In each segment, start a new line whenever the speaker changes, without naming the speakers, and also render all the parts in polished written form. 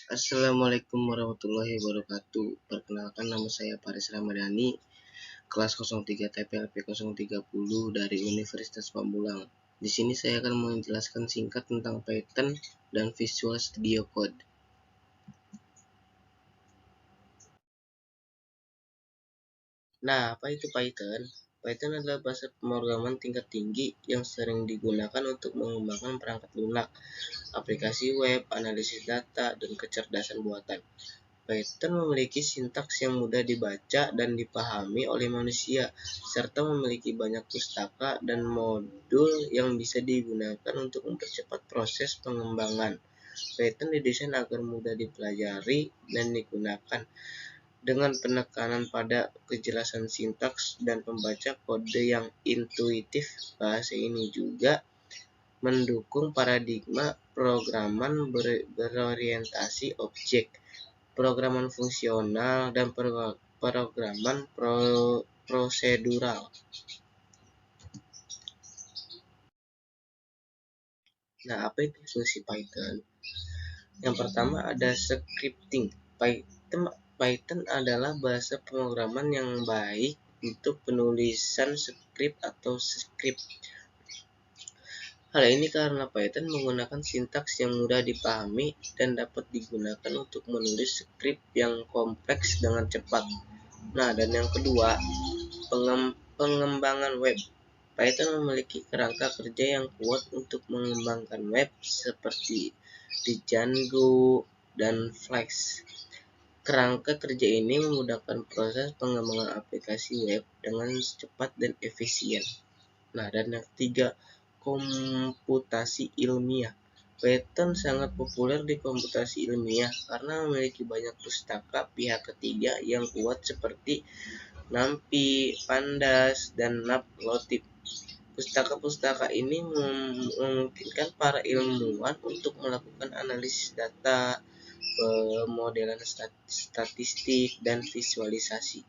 Assalamualaikum warahmatullahi wabarakatuh. Perkenalkan, nama saya Paris Ramadhani, kelas 03 TPLP 030 dari Universitas Pamulang. Di sini saya akan menjelaskan singkat tentang Python dan Visual Studio Code. Nah, apa itu Python? Python adalah bahasa pemrograman tingkat tinggi yang sering digunakan untuk mengembangkan perangkat lunak, aplikasi web, analisis data, dan kecerdasan buatan. Python memiliki sintaks yang mudah dibaca dan dipahami oleh manusia, serta memiliki banyak pustaka dan modul yang bisa digunakan untuk mempercepat proses pengembangan. Python didesain agar mudah dipelajari dan digunakan, dengan penekanan pada kejelasan sintaks dan pembaca kode yang intuitif. Bahasa ini juga mendukung paradigma programan berorientasi objek, programan fungsional, dan programan prosedural. Nah, apa itu fungsi Python? Yang pertama ada scripting. Python adalah bahasa pemrograman yang baik untuk penulisan skrip atau script. Hal ini karena Python menggunakan sintaks yang mudah dipahami dan dapat digunakan untuk menulis skrip yang kompleks dengan cepat. Nah, dan yang kedua, pengembangan web. Python memiliki kerangka kerja yang kuat untuk mengembangkan web seperti di Django dan Flask. Kerangka kerja ini memudahkan proses pengembangan aplikasi web dengan cepat dan efisien. Nah, dan yang ketiga, komputasi ilmiah. Python sangat populer di komputasi ilmiah karena memiliki banyak pustaka pihak ketiga yang kuat seperti NumPy, Pandas, dan Matplotlib. Pustaka-pustaka ini memungkinkan para ilmuwan untuk melakukan analisis data, pemodelan statistik, dan visualisasi.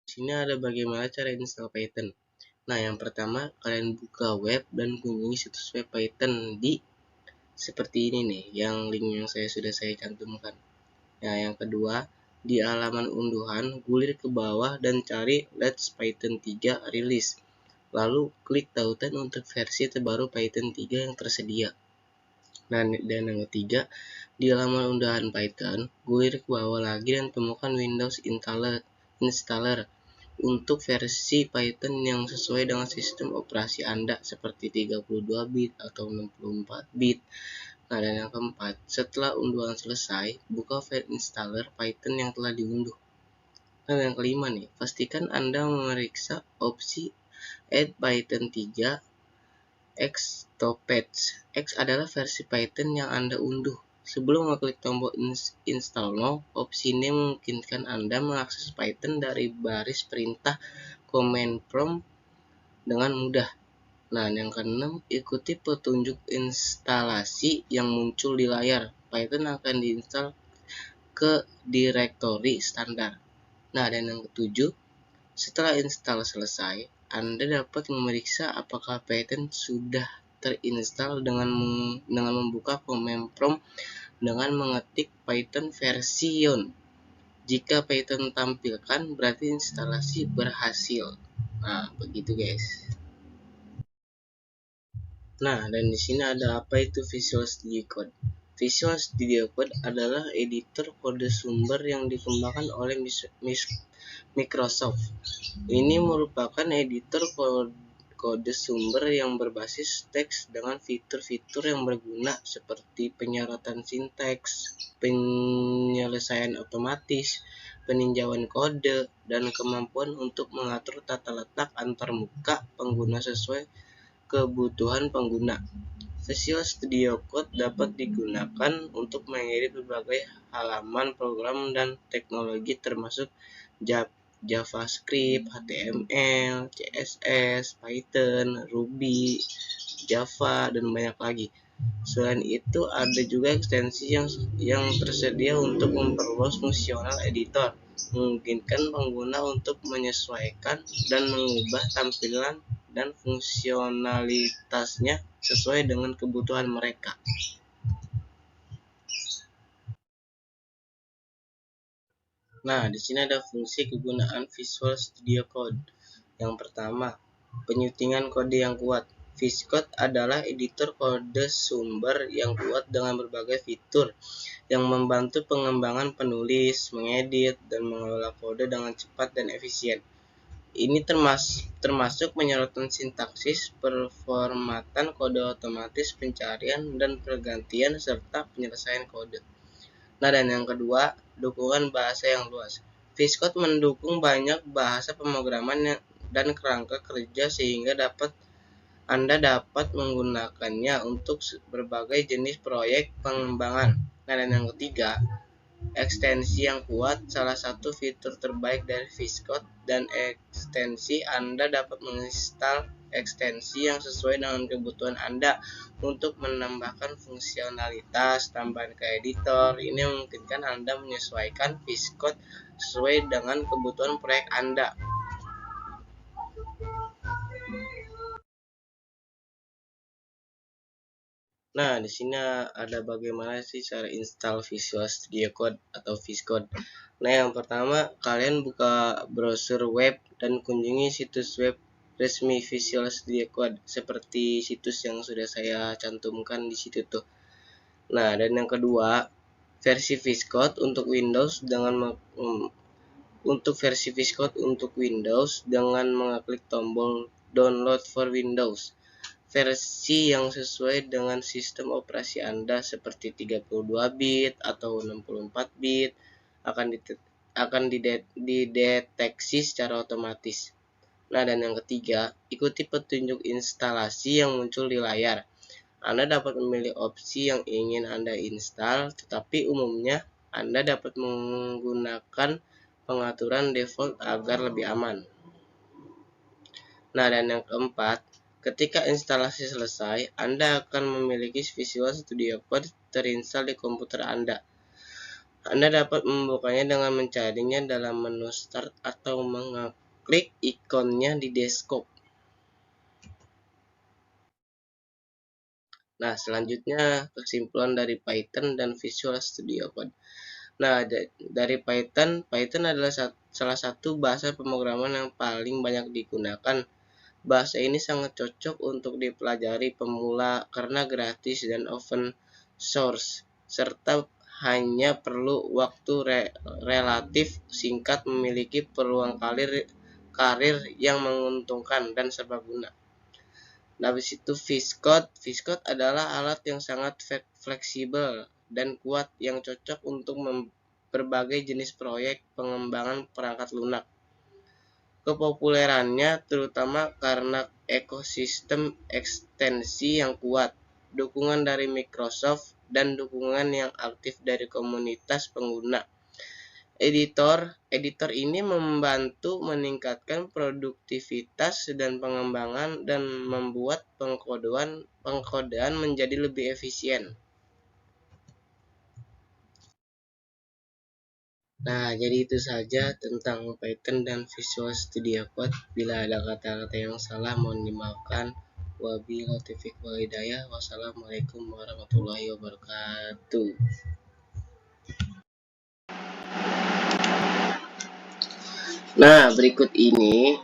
Di sini ada bagaimana cara install Python. Nah, yang pertama, kalian buka web dan kunjungi situs web Python di seperti ini nih, yang link yang sudah saya cantumkan. Nah, yang kedua, di halaman unduhan, gulir ke bawah dan cari Let's Python 3 Release. Lalu klik tautan untuk versi terbaru Python 3 yang tersedia. Nah, dan yang ketiga, di halaman unduhan Python, gulir ke bawah lagi dan temukan Windows Installer untuk versi Python yang sesuai dengan sistem operasi Anda seperti 32 bit atau 64 bit. Nah, dan yang keempat, setelah unduhan selesai, buka file installer Python yang telah diunduh. Nah, yang kelima nih, pastikan Anda memeriksa opsi Add Python 3 X to Patch. X adalah versi Python yang Anda unduh. Sebelum mengklik tombol install now, opsi ini memungkinkan Anda mengakses Python dari baris perintah command prompt dengan mudah. Nah, yang keenam, ikuti petunjuk instalasi yang muncul di layar. Python akan diinstal ke direktori standar. Nah, dan yang ketujuh, setelah install selesai, Anda dapat memeriksa apakah Python sudah terinstall dengan membuka command prompt dengan mengetik Python version. Jika Python tampilkan, berarti instalasi berhasil. Nah, begitu guys. Nah, dan di sini ada apa itu Visual Studio Code. Visual Studio Code adalah editor kode sumber yang dikembangkan oleh Microsoft. Ini merupakan editor kode sumber yang berbasis teks dengan fitur-fitur yang berguna seperti penyorotan sinteks, penyelesaian otomatis, peninjauan kode, dan kemampuan untuk mengatur tata letak antarmuka pengguna sesuai kebutuhan pengguna. Visual Studio Code dapat digunakan untuk mengedit berbagai halaman program dan teknologi termasuk JavaScript, HTML, CSS, Python, Ruby, Java, dan banyak lagi. Selain itu, ada juga ekstensi yang tersedia untuk memperluas fungsional editor, memungkinkan pengguna untuk menyesuaikan dan mengubah tampilan dan fungsionalitasnya sesuai dengan kebutuhan mereka. Nah, di sini ada fungsi kegunaan Visual Studio Code. Yang pertama, penyutingan kode yang kuat. VS Code adalah editor kode sumber yang kuat dengan berbagai fitur yang membantu pengembangan penulis, mengedit, dan mengelola kode dengan cepat dan efisien. Ini termasuk penyorotan sintaksis, performatan kode otomatis, pencarian, dan pergantian, serta penyelesaian kode. Nah, dan yang kedua, dukungan bahasa yang luas. VS Code mendukung banyak bahasa pemrograman dan kerangka kerja sehingga Anda dapat menggunakannya untuk berbagai jenis proyek pengembangan. Nah, dan yang ketiga, ekstensi yang kuat. Salah satu fitur terbaik dari VS Code dan ekstensi, Anda dapat menginstal ekstensi yang sesuai dengan kebutuhan Anda untuk menambahkan fungsionalitas tambahan ke editor. Ini memungkinkan Anda menyesuaikan VS Code sesuai dengan kebutuhan proyek Anda. Nah, di sini ada bagaimana sih cara install Visual Studio Code atau VS Code. Nah, yang pertama, kalian buka browser web dan kunjungi situs web resmi Visual Studio Code seperti situs yang sudah saya cantumkan di situ tuh. Nah, dan yang kedua, versi VS Code untuk Windows dengan mengklik tombol Download for Windows. Versi yang sesuai dengan sistem operasi Anda seperti 32 bit atau 64 bit akan dideteksi secara otomatis. Nah, dan yang ketiga, ikuti petunjuk instalasi yang muncul di layar. Anda dapat memilih opsi yang ingin Anda install, tetapi umumnya Anda dapat menggunakan pengaturan default agar lebih aman. Nah, dan yang keempat, ketika instalasi selesai, Anda akan memiliki Visual Studio Code terinstall di komputer Anda. Anda dapat membukanya dengan mencarinya dalam menu Start atau mengklik ikonnya di desktop. Nah, selanjutnya kesimpulan dari Python dan Visual Studio Code. Nah, dari Python adalah salah satu bahasa pemrograman yang paling banyak digunakan. Bahasa ini sangat cocok untuk dipelajari pemula karena gratis dan open source, serta hanya perlu waktu relatif singkat, memiliki peluang karir yang menguntungkan dan serbaguna. Nah, habis itu VS Code adalah alat yang sangat fleksibel dan kuat yang cocok untuk berbagai jenis proyek pengembangan perangkat lunak. Kepopulerannya terutama karena ekosistem ekstensi yang kuat, dukungan dari Microsoft, dan dukungan yang aktif dari komunitas pengguna. Editor ini membantu meningkatkan produktivitas dan pengembangan dan membuat pengkodean menjadi lebih efisien. Nah, jadi itu saja tentang Python dan Visual Studio Code. Bila ada kata-kata yang salah, mohon dimaafkan. Wabillahi taufiq wal hidayah. Wassalamualaikum warahmatullahi wabarakatuh. Nah, berikut ini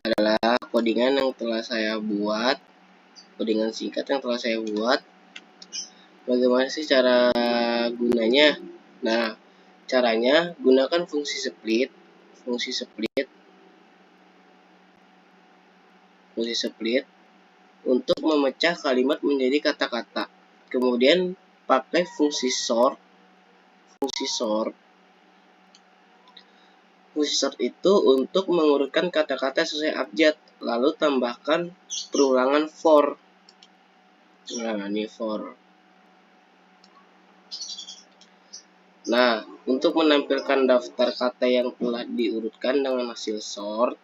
adalah codingan yang telah saya buat, codingan singkat yang telah saya buat. Bagaimana sih cara gunanya? Nah, caranya gunakan fungsi split untuk memecah kalimat menjadi kata-kata. Kemudian pakai fungsi sort. Fungsi sort itu untuk mengurutkan kata-kata sesuai abjad, lalu tambahkan perulangan for. Nah, ini for. Nah, untuk menampilkan daftar kata yang telah diurutkan dengan hasil sort.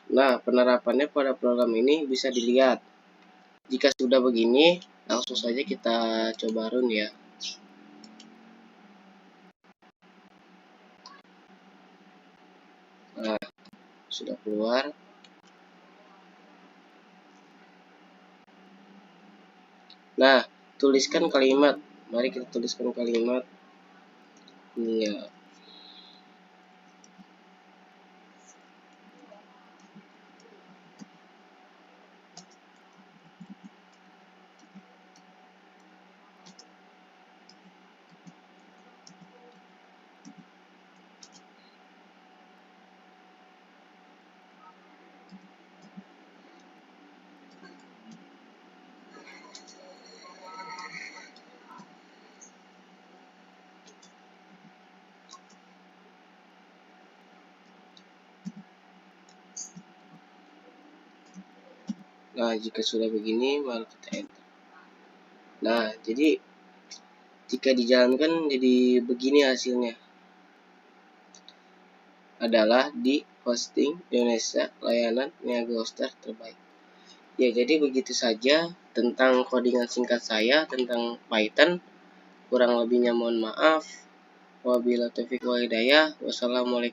Nah, penerapannya pada program ini bisa dilihat. Jika sudah begini, langsung saja kita coba run ya. Nah, sudah keluar. Nah, tuliskan kalimat. Mari kita tuliskan kalimat. Iya. Nah, jika sudah begini, mari kita enter. Nah, jadi jika dijalankan jadi begini hasilnya. Adalah di hosting Indonesia, layanan niaga hoster terbaik. Ya, jadi begitu saja tentang codingan singkat saya tentang Python. Kurang lebihnya mohon maaf. Wabillahi taufiq wal hidayah. Wassalamualaikum.